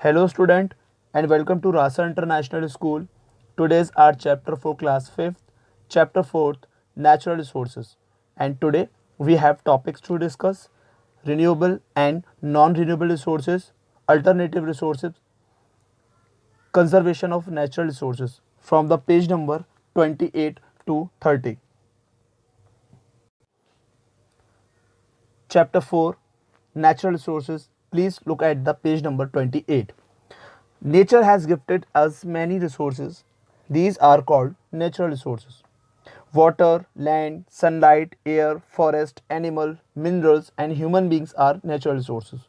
Hello student and welcome to Rasa International School. Today's our chapter for class 5th, chapter 4th, natural resources. And today we have topics to discuss: renewable and non-renewable resources, alternative resources, conservation of natural resources from the page number 28 to 30. Chapter 4, natural resources. Please look at the page number 28. Nature has gifted us many resources. These are called natural resources. Water, land, sunlight, air, forest, animal, minerals, and human beings are natural resources.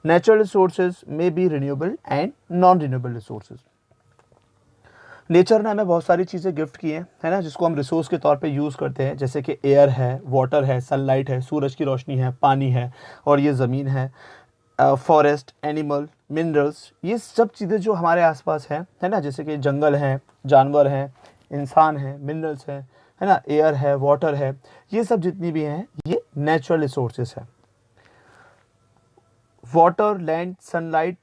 Natural resources may be renewable and non-renewable resources. Nature ने हमें बहुत सारी चीज़ें gift की हैं, है ना, जिसको हम रिसोर्स के तौर पे यूज़ करते हैं, जैसे कि एयर है, वाटर है, सनलाइट है, सूरज की रोशनी है, पानी है और ये ज़मीन है, फॉरेस्ट, एनिमल, मिनरल्स, ये सब चीज़ें जो हमारे आसपास हैं, है ना, जैसे कि जंगल हैं, जानवर हैं, इंसान हैं, मिनरल्स हैं, है ना, एयर है, वाटर है, ये सब जितनी भी हैं ये नेचुरल रिसोर्सेज है. Water, land, sunlight,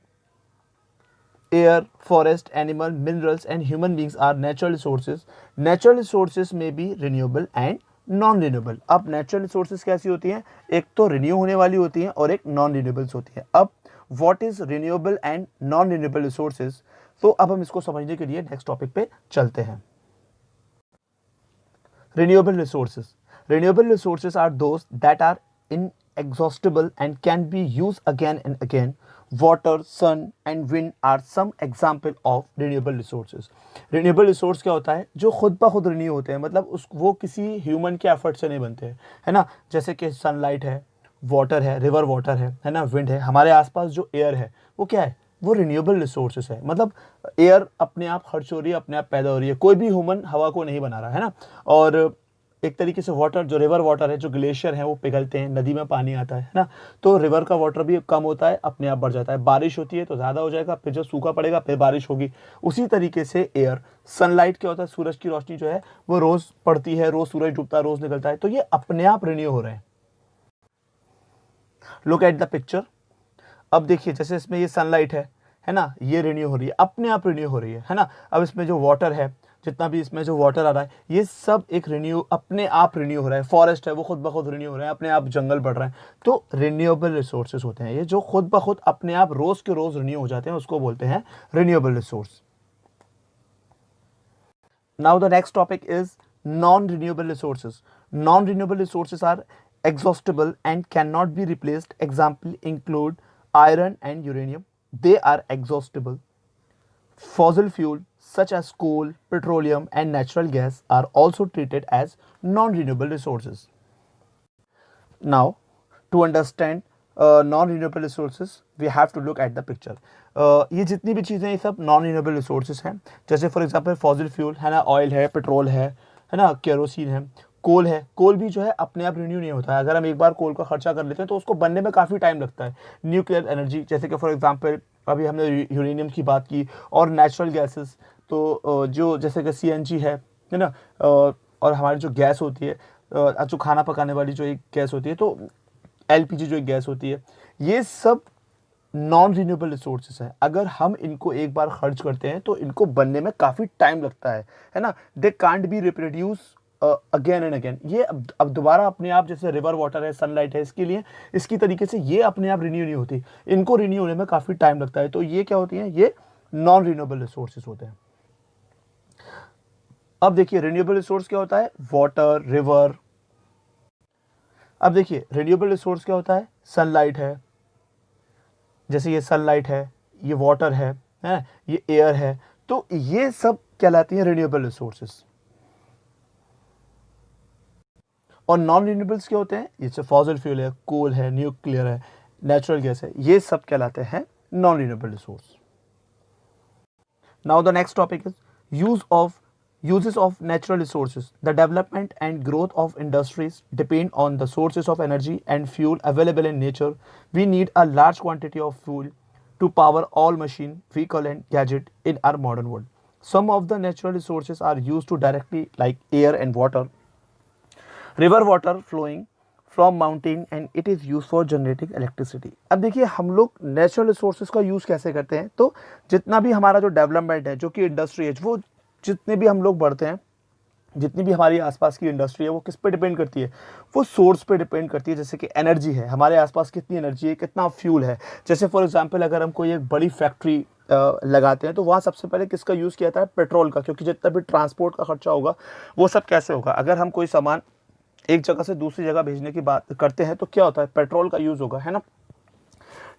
air, forest, animal, minerals and human beings are natural resources. Natural resources may be renewable and non-renewable. अब natural resources कैसी होती हैं? एक तो renew होने वाली होती हैं और एक non-renewables होती हैं. अब what is renewable and non-renewable resources? तो अब हम इसको समझने के लिए next topic पे चलते हैं. Renewable resources. Renewable resources are those that are inexhaustible and can be used again and again. Water, sun and wind are some example of renewable resources. Renewable resource क्या होता है? जो खुद ब खुद रिन्यू होते हैं, मतलब वो किसी ह्यूमन के एफर्ट से नहीं बनते हैं, है ना. जैसे कि सनलाइट है, वाटर है, रिवर वाटर है ना, विंड है. हमारे आसपास जो एयर है वो क्या है? वो रिन्यूएबल रिसोर्सेस है. मतलब एयर अपने आप खर्च हो रही है, अपने आप पैदा हो रही है, कोई भी ह्यूमन हवा को नहीं बना रहा है ना. और एक तरीके से वाटर, जो रिवर वाटर है, जो ग्लेशियर है, वो पिघलते हैं, नदी में पानी आता है ना, तो रिवर का वाटर भी कम होता है, अपने आप बढ़ जाता है. बारिश होती है तो ज़्यादा हो जाएगा, फिर जब सूखा पड़ेगा फिर बारिश होगी. उसी तरीके से एयर, सनलाइट क्या होता है? सूरज की रोशनी जो है वो रोज़ पड़ती है, रोज़ सूरज डूबता है, रोज़ निकलता है, तो ये अपने आप रिन्यू हो रहे हैं. Look at the picture. अब देखिए, जैसे इसमें ये सनलाइट है ना, ये रिन्यू हो रही है, अपने आप रिन्यू हो रही है ना. अब इसमें जो वाटर है, जितना भी इसमें जो वाटर आ रहा है, ये सब एक रिन्यू, अपने आप रिन्यू हो रहा है. फॉरेस्ट है, वो खुद ब खुद रिन्यू हो रहा है, अपने आप जंगल बढ़ रहा है. तो रिन्यूएबल रिसोर्सेज होते हैं ये, जो खुद ब खुद अपने आप रोज के रोज रिन्यू हो जाते हैं, उसको बोलते हैं renewable resource. Now the next topic is non-renewable resources. Non-renewable resources are exhaustible and cannot be replaced. Example include iron and uranium. They are exhaustible. Fossil fuel such as coal, petroleum and natural gas are also treated as non-renewable resources. Now, to understand non-renewable resources, we have to look at the picture. ये जितनी भी चीज़ें, ये सब non renewable resources हैं. जैसे for example fossil fuel है ना, ऑयल है, पेट्रोल है ना, केरोसिन है, कोल है. कोल भी जो है अपने आप रिन्यू नहीं होता है. अगर हम एक बार कोल का खर्चा कर लेते हैं तो उसको बनने में काफ़ी टाइम लगता है. न्यूक्लियर एनर्जी, जैसे कि फॉर एग्जांपल अभी हमने यूरेनियम की बात की, और नेचुरल गैसेस, तो जो जैसे कि सीएनजी है ना, और हमारी जो गैस होती है, जो खाना पकाने वाली जो एक गैस होती है, तो एलपीजी जो एक गैस होती है, ये सब नॉन रिन्यूएबल रिसोर्सेज हैं. अगर हम इनको एक बार खर्च करते हैं तो इनको बनने में काफ़ी टाइम लगता है ना. They can't be reproduce again and again. ये अब दोबारा अपने आप, जैसे रिवर वाटर है, सनलाइट है, इसके लिए इसकी तरीके से ये अपने आप रिन्यू नहीं होती, इनको रिन्यू होने में काफ़ी टाइम लगता है. तो ये क्या होती हैं? ये नॉन रिन्यूएबल रिसोर्सेज होते हैं. अब देखिए, रिन्यूएबल रिसोर्स क्या होता है? Water, river. अब देखिए, रिन्यूएबल रिसोर्स क्या होता है? सनलाइट है, जैसे ये सनलाइट है, ये वाटर है, ये एयर है, तो ये सब कहलाती हैं रिन्यूएबल रिसोर्सेज. और नॉन रिन्यूएबल्स क्या होते हैं? जैसे फॉसिल फ्यूल है, कोल है, न्यूक्लियर है, नेचुरल गैस है, ये सब कहलाते हैं non renewable resource. Now the next topic is use of uses of natural resources. The development and growth of industries depend on the sources of energy and fuel available in nature. We need a large quantity of fuel to power all machine, vehicle and gadget in our modern world. Some of the natural resources are used to directly, like air and water. River water flowing from mountain and it is use for generating electricity. अब देखिए हम लोग natural resources का use कैसे करते हैं, तो जितना भी हमारा जो डेवलपमेंट है, जो कि इंडस्ट्री है, वो जितने भी हम लोग बढ़ते हैं, जितनी भी हमारी आसपास की इंडस्ट्री है, वो किस पे डिपेंड करती है, वो सोर्स पे डिपेंड करती है। जैसे कि एनर्जी है, हमारे आसपास कितनी एनर्जी है, कितना फ्यूल है। जैसे फॉर एग्जांपल अगर हम कोई एक बड़ी फैक्ट्री लगाते हैं तो वहाँ सबसे पहले किसका यूज़ किया जाता है, पेट्रोल का, क्योंकि जितना भी ट्रांसपोर्ट का खर्चा होगा वो सब कैसे होगा। अगर हम कोई सामान एक जगह से दूसरी जगह भेजने की बात करते हैं तो क्या होता है, पेट्रोल का यूज़ होगा, है ना।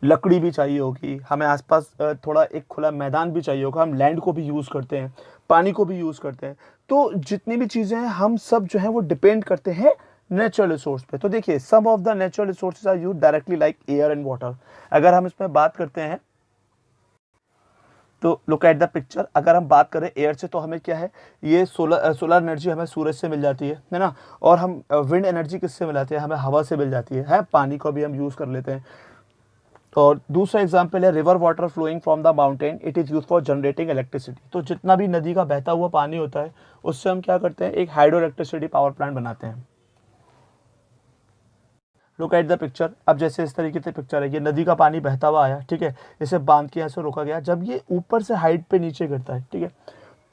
लकड़ी भी चाहिए होगी हमें, आसपास थोड़ा एक खुला मैदान भी चाहिए होगा, हम लैंड को भी यूज़ करते हैं, पानी को भी यूज़ करते हैं। तो जितनी भी चीज़ें हैं हम सब जो है वो डिपेंड करते हैं नेचुरल रिसोर्स पे। तो देखिए some of the natural resources are use directly like air and water. अगर हम इसमें बात करते हैं तो लुक एट द पिक्चर। अगर हम बात करें एयर से तो हमें क्या है, ये सोलर एनर्जी हमें सूरज से मिल जाती है ना। और हम विंड एनर्जी किससे मिलाते हैं, हमें हवा से मिल जाती है। पानी को भी हम यूज़ कर लेते हैं। और दूसरा एग्जाम्पल है river water flowing from the mountain, it is use for generating electricity. तो जितना भी नदी का बहता हुआ पानी होता है उससे हम क्या करते हैं, एक हाइड्रो इलेक्ट्रिसिटी पावर प्लांट बनाते हैं। Look at the picture. अब जैसे इस तरीके से पिक्चर है, ये नदी का पानी बहता हुआ आया, ठीक है, इसे बांध के ऐसे रोका गया। जब ये ऊपर से हाइट पे नीचे गिरता है, ठीक है,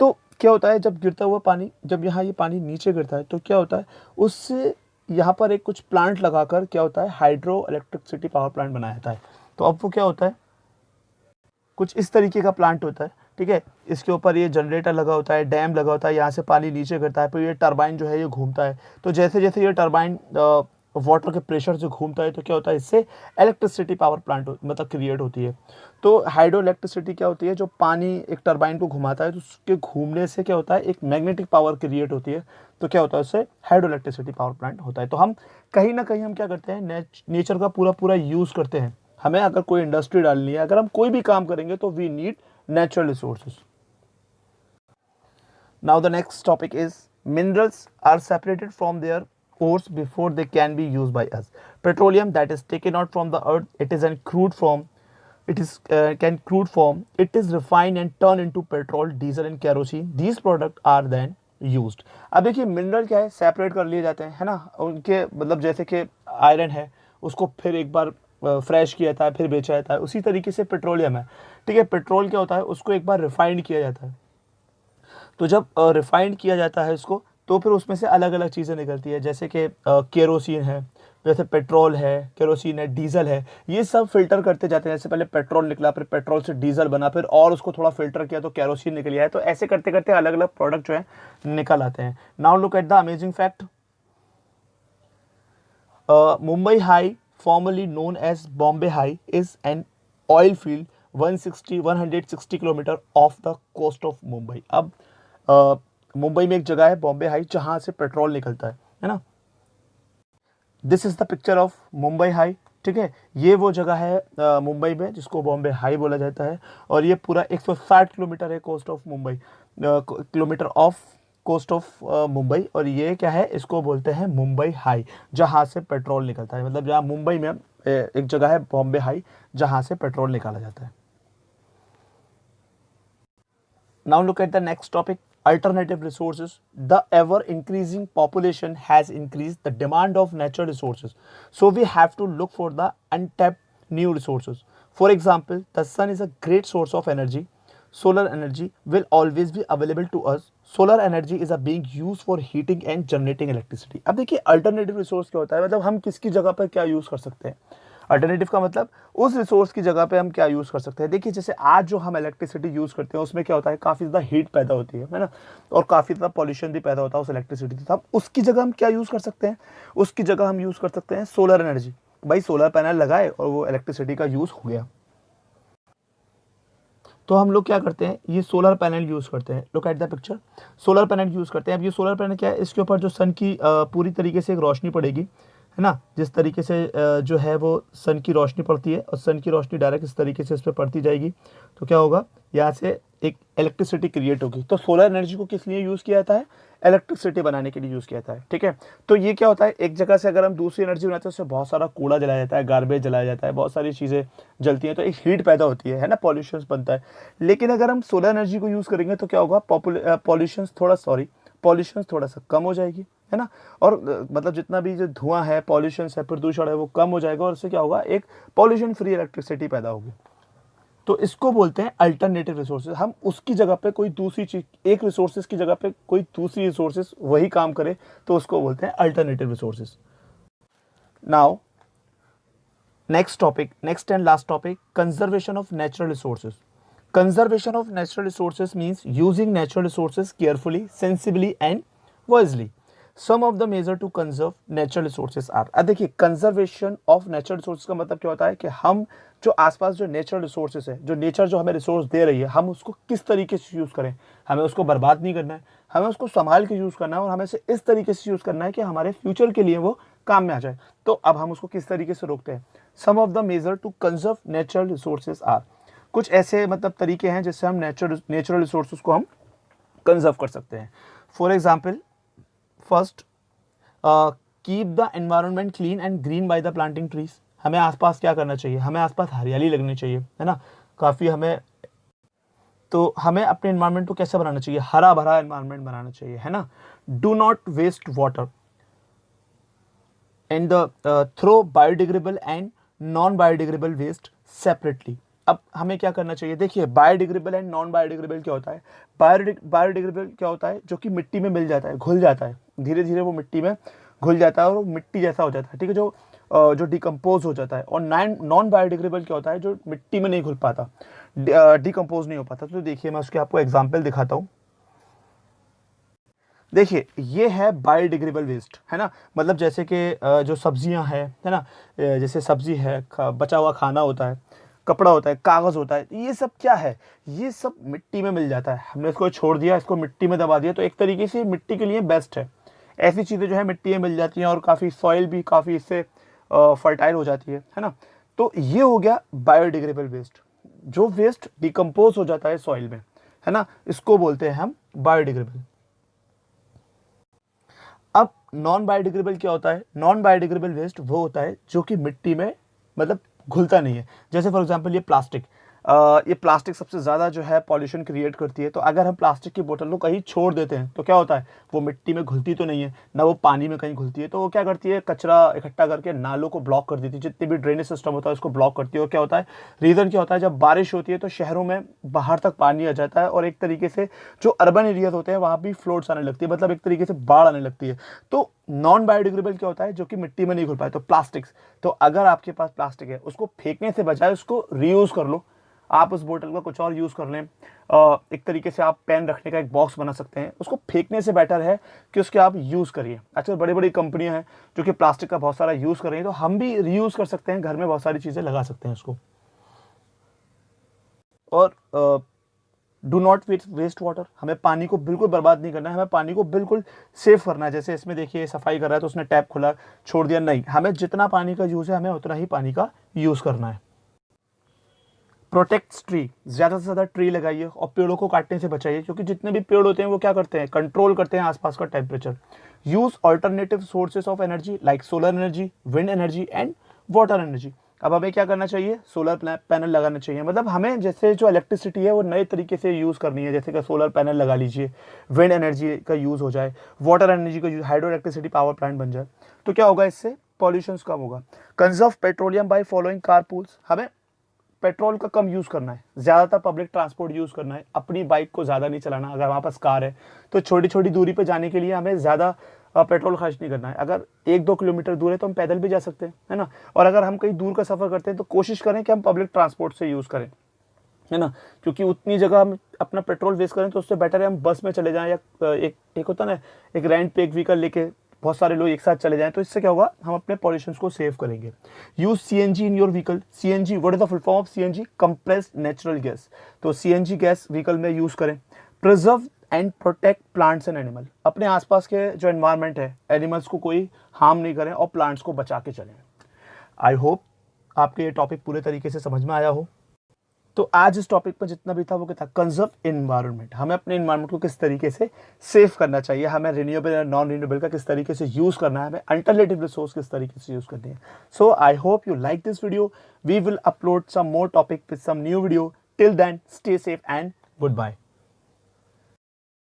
तो क्या होता है, जब गिरता हुआ पानी, जब यहाँ ये पानी नीचे गिरता है तो क्या होता है, उससे यहाँ पर एक कुछ प्लांट लगाकर क्या होता है, हाइड्रो इलेक्ट्रिसिटी पावर प्लांट बनाया जाता है। तो अब वो क्या होता है, कुछ इस तरीके का प्लांट होता है, ठीक है। इसके ऊपर ये जनरेटर लगा होता है, डैम लगा होता है, यहाँ से पानी नीचे गिरता है, फिर ये टरबाइन जो है ये घूमता है। तो जैसे जैसे ये टरबाइन वाटर के प्रेशर से घूमता है तो क्या होता है, इससे इलेक्ट्रिसिटी पावर प्लांट मतलब क्रिएट होती है। तो हाइड्रो इलेक्ट्रिसिटी क्या होती है, जो पानी एक टरबाइन को घुमाता है तो उसके घूमने से क्या होता है, एक मैग्नेटिक पावर क्रिएट होती है। तो क्या होता है, उससे हाइड्रो इलेक्ट्रिसिटी पावर प्लांट होता है। तो हम कहीं ना कहीं हम क्या करते हैं, नेचर का पूरा पूरा यूज़ करते हैं। हमें अगर कोई इंडस्ट्री डालनी है, अगर हम कोई भी काम करेंगे तो we need natural resources. Now the next topic is minerals are separated from their ores before they can be used by us. Petroleum that is taken out from the earth, it is in crude form. It is can crude form. It is refined and turned into petrol, diesel and kerosene. These products are then used. अब देखिए mineral क्या है, separate कर लिए जाते हैं, है ना। उनके मतलब जैसे कि आयरन है, उसको फिर एक बार फ्रेश किया जाता है, फिर बेचा जाता है। उसी तरीके से पेट्रोलियम है, ठीक है। पेट्रोल क्या होता है, उसको एक बार रिफाइंड किया जाता है। तो जब रिफाइंड किया जाता है इसको, तो फिर उसमें से अलग अलग चीज़ें निकलती है, जैसे कि केरोसिन है, जैसे पेट्रोल है, केरोसिन है, डीजल है। ये सब फिल्टर करते जाते हैं। जैसे पहले पेट्रोल निकला, फिर पेट्रोल से डीजल बना, फिर और उसको थोड़ा फिल्टर किया तो केरोसिन निकल आया। तो ऐसे करते करते अलग अलग प्रोडक्ट जो है निकल आते हैं। Now look at the amazing fact. Mumbai High, formerly known as Bombay High, is an oil field 160 kilometre of the coast of Mumbai. अब मुंबई में एक जगह है बॉम्बे हाई, जहाँ से पेट्रोल निकलता है ना। This is the picture of Mumbai high, ठीक है। ये वो जगह है मुंबई में जिसको बॉम्बे हाई बोला जाता है। और ये पूरा 160 किलोमीटर है coast of Mumbai, kilometre of coast of Mumbai. और ये क्या है, इसको बोलते हैं मुंबई हाई, जहाँ से पेट्रोल निकलता है। मतलब जहाँ मुंबई में एक जगह है बॉम्बे हाई, जहाँ से पेट्रोल निकाला जाता है। Now look at the next topic, alternative resources. The ever increasing population has increased the demand of natural resources. So we have to look for the untapped new resources. For example, the sun is a great source of energy. Solar energy will always be available to us. Solar energy is a being used for heating and generating electricity. अब देखिए alternative resource क्या होता है, मतलब हम किसकी जगह पर क्या यूज़ कर सकते हैं। अल्टरनेटिव का मतलब उस रिसोर्स की जगह पे हम क्या यूज़ कर सकते हैं। देखिए जैसे आज जो हम इलेक्ट्रिसिटी यूज़ करते हैं उसमें क्या होता है, काफ़ी ज़्यादा हीट पैदा होती है ना। और काफ़ी ज़्यादा पॉल्यूशन भी पैदा होता है उस इलेक्ट्रिसिटी से। अब उसकी जगह हम क्या यूज़ कर सकते हैं, उसकी जगह हम यूज़ कर सकते हैं सोलर एनर्जी। भाई सोलर पैनल लगाए और वो इलेक्ट्रिसिटी का यूज़ हो गया। तो हम लोग क्या करते हैं, ये सोलर पैनल यूज़ करते हैं। Look at the picture, solar panel use करते हैं। अब ये सोलर पैनल क्या है, इसके ऊपर जो सन की पूरी तरीके से एक रोशनी पड़ेगी, है ना। जिस तरीके से जो है वो सन की रोशनी पड़ती है और सन की रोशनी डायरेक्ट इस तरीके से इस पर पड़ती जाएगी, तो क्या होगा, यहाँ से एक इलेक्ट्रिसिटी क्रिएट होगी। तो सोलर एनर्जी को किस लिए यूज़ किया जाता है, इलेक्ट्रिसिटी बनाने के लिए यूज़ किया जाता है, ठीक है। तो ये क्या होता है, एक जगह से अगर हम दूसरी एनर्जी बनाते हैं उससे बहुत सारा कूड़ा जलाया जाता है, गार्बेज जलाया जाता है, बहुत सारी चीज़ें जलती हैं, तो एक हीट पैदा होती है ना, पॉल्यूशन बनता है। लेकिन अगर हम सोलर एनर्जी को यूज़ करेंगे तो क्या होगा, पॉल्यूशन थोड़ा सा कम हो जाएगी, है ना। और मतलब जितना भी जो धुआं है, पॉल्यूशन है, प्रदूषण है, वो कम हो जाएगा और इससे क्या होगा, एक पॉल्यूशन फ्री इलेक्ट्रिसिटी पैदा होगी। तो इसको बोलते हैं अल्टरनेटिव रिसोर्सेज। हम उसकी जगह पे कोई दूसरी चीज, एक रिसोर्सेज की जगह पे कोई दूसरी रिसोर्सेज वही काम करे तो उसको बोलते हैं alternative resources. Now next topic, next and last topic, conservation of natural resources. Conservation of natural resources means using natural resources carefully, sensibly and wisely. Some of the major to conserve natural resources are. अब देखिए, conservation of natural resources का मतलब क्या होता है कि हम जो आसपास जो नेचुरल रिसोर्सेज है, जो नेचर जो हमें रिसोर्स दे रही है, हम उसको किस तरीके से यूज़ करें। हमें उसको बर्बाद नहीं करना है, हमें उसको संभाल के यूज़ करना है और हमें से इस तरीके से यूज़ करना है कि हमारे फ्यूचर के लिए वो काम में आ जाए। तो अब हम उसको किस तरीके से रोकते हैं। Some of the major to conserve natural resources are. कुछ ऐसे मतलब तरीके हैं जिससे हम नेचुरल रिसोर्सेज को हम कंजर्व कर सकते हैं। For example, first, keep the environment clean and green by the planting trees. हमें आसपास क्या करना चाहिए, हमें आसपास हरियाली लगनी चाहिए, है ना, काफ़ी हमें। तो हमें अपने एनवायरनमेंट को कैसे बनाना चाहिए, हरा भरा एनवायरनमेंट बनाना चाहिए, है ना। Do not waste water and throw biodegradable and non biodegradable waste separately. अब हमें क्या करना चाहिए, देखिए बायोडिग्रेडेबल एंड नॉन बायोडिग्रेडेबल क्या होता है। बायोडिग्रेडेबल क्या होता है, जो कि मिट्टी में मिल जाता है, घुल जाता है, धीरे धीरे वो मिट्टी में घुल जाता है और वो मिट्टी जैसा हो जाता है, ठीक है, जो डिकम्पोज हो जाता है। और नॉन बायोडिग्रेडेबल क्या होता है, जो मिट्टी में नहीं घुल पाता, डिकम्पोज नहीं हो पाता। तो देखिए मैं उसके आपको एग्जाम्पल दिखाता हूँ। देखिए ये है बायोडिग्रेडेबल वेस्ट, है ना, मतलब जैसे कि जो सब्जियां हैं, है ना, जैसे सब्जी है, बचा हुआ खाना होता है, कपड़ा होता है, कागज़ होता है, ये सब क्या है, ये सब मिट्टी में मिल जाता है। हमने इसको छोड़ दिया, इसको मिट्टी में दबा दिया, तो एक तरीके से मिट्टी के लिए बेस्ट है। ऐसी चीज़ें जो है मिट्टी में मिल जाती हैं और काफ़ी सॉइल भी काफ़ी इससे फर्टाइल हो जाती है ना। तो ये हो गया बायोडिग्रेडेबल वेस्ट, जो वेस्ट डिकम्पोज हो जाता है सॉइल में, है ना, इसको बोलते हैं हम बायोडिग्रेडेबल। अब नॉन बायोडिग्रेडेबल क्या होता है, नॉन बायोडिग्रेडेबल वेस्ट वो होता है जो कि मिट्टी में मतलब घुलता नहीं है। जैसे फॉर एग्जांपल ये प्लास्टिक, ये प्लास्टिक सबसे ज़्यादा जो है पॉल्यूशन क्रिएट करती है। तो अगर हम प्लास्टिक की बोतल को कहीं छोड़ देते हैं तो क्या होता है, वो मिट्टी में घुलती तो नहीं है, ना वो पानी में कहीं घुलती है, तो वो क्या करती है, कचरा इकट्ठा करके नालों को ब्लॉक कर देती है, जितने भी ड्रेनेज सिस्टम होता है उसको ब्लॉक करती है। और क्या होता है, रीज़न क्या होता है, जब बारिश होती है तो शहरों में बाहर तक पानी आ जाता है और एक तरीके से जो अर्बन एरियाज होते हैं वहाँ भी फ्लोट्स आने लगती है, मतलब एक तरीके से बाढ़ आने लगती है। तो नॉन बायोडिग्रेडेबल क्या होता है, जो कि मिट्टी में नहीं घुल पाए, तो प्लास्टिक्स। तो अगर आपके पास प्लास्टिक है, उसको फेंकने से बजाय उसको रीयूज कर लो, आप उस बोतल का कुछ और यूज़ कर लें। एक तरीके से आप पेन रखने का एक बॉक्स बना सकते हैं, उसको फेंकने से बेटर है कि उसके आप यूज़ करिए। आजकल बड़ी बड़ी कंपनियां हैं जो कि प्लास्टिक का बहुत सारा यूज़ कर रही हैं, तो हम भी रीयूज़ कर सकते हैं, घर में बहुत सारी चीज़ें लगा सकते हैं उसको। और डू नॉट वेस्ट वाटर, हमें पानी को बिल्कुल बर्बाद नहीं करना है, हमें पानी को बिल्कुल सेव करना है। जैसे इसमें देखिए सफाई कर रहा है तो उसने टैप खुला छोड़ दिया, नहीं, हमें जितना पानी का यूज़ है हमें उतना ही पानी का यूज़ करना है। प्रोटेक्ट्स ट्री, ज़्यादा से ज़्यादा ट्री लगाइए और पेड़ों को काटने से बचाइए, क्योंकि जितने भी पेड़ होते हैं वो क्या करते हैं, कंट्रोल करते हैं आसपास का temperature. Use alternative sources of energy like solar energy, wind energy and water energy. अब हमें क्या करना चाहिए, सोलर पैनल लगाना चाहिए, मतलब हमें जैसे जो इलेक्ट्रिसिटी है वो नए तरीके से यूज़ करनी है, जैसे कि सोलर पैनल लगा लीजिए, विंड एनर्जी का यूज़ हो जाए, वाटर एनर्जी का use, hydro electricity power plant बन जाए। तो क्या होगा, इससे पॉल्यूशन कम होगा। Conserve petroleum by following car pools, हमें पेट्रोल का कम यूज़ करना है, ज़्यादातर पब्लिक ट्रांसपोर्ट यूज़ करना है, अपनी बाइक को ज़्यादा नहीं चलाना। अगर हमारे पास कार है तो छोटी छोटी दूरी पर जाने के लिए हमें ज़्यादा पेट्रोल खर्च नहीं करना है। अगर 1-2 किलोमीटर दूर है तो हम पैदल भी जा सकते हैं, है ना। और अगर हम कहीं दूर का सफ़र करते हैं तो कोशिश करें कि हम पब्लिक ट्रांसपोर्ट से यूज़ करें, है ना, क्योंकि उतनी जगह हम अपना पेट्रोल वेस्ट करें तो उससे बेटर है हम बस में चले जाएं, या एक होता है ना, एक रेंट पे एक व्हीकल लेके बहुत सारे लोग एक साथ चले जाएं, तो इससे क्या होगा, हम अपने पॉल्यूशन को सेव करेंगे। Use CNG in your vehicle. CNG, what is the full form of CNG, compressed natural gas. तो सीएनजी गैस व्हीकल में यूज करें। Preserve and protect plants and animal, अपने आसपास के जो एनवायरनमेंट है, एनिमल्स को कोई हार्म नहीं करें और प्लांट्स को बचा के चलें। आई होप आपके ये टॉपिक पूरे तरीके से समझ में आया हो। तो आज इस टॉपिक पर जितना भी था वो क्या था, कंजर्व इन्वायरमेंट, हमें अपने इन्वायरमेंट को किस तरीके से सेव करना चाहिए, हमें रिन्यूएबल या नॉन रिन्यूएबल का किस तरीके से यूज़ करना है, हमें अल्टरनेटिव रिसोर्स किस तरीके से यूज़ करनी है। So I hope you like this video. We will upload some more topic with some new video. Till then stay safe and good bye.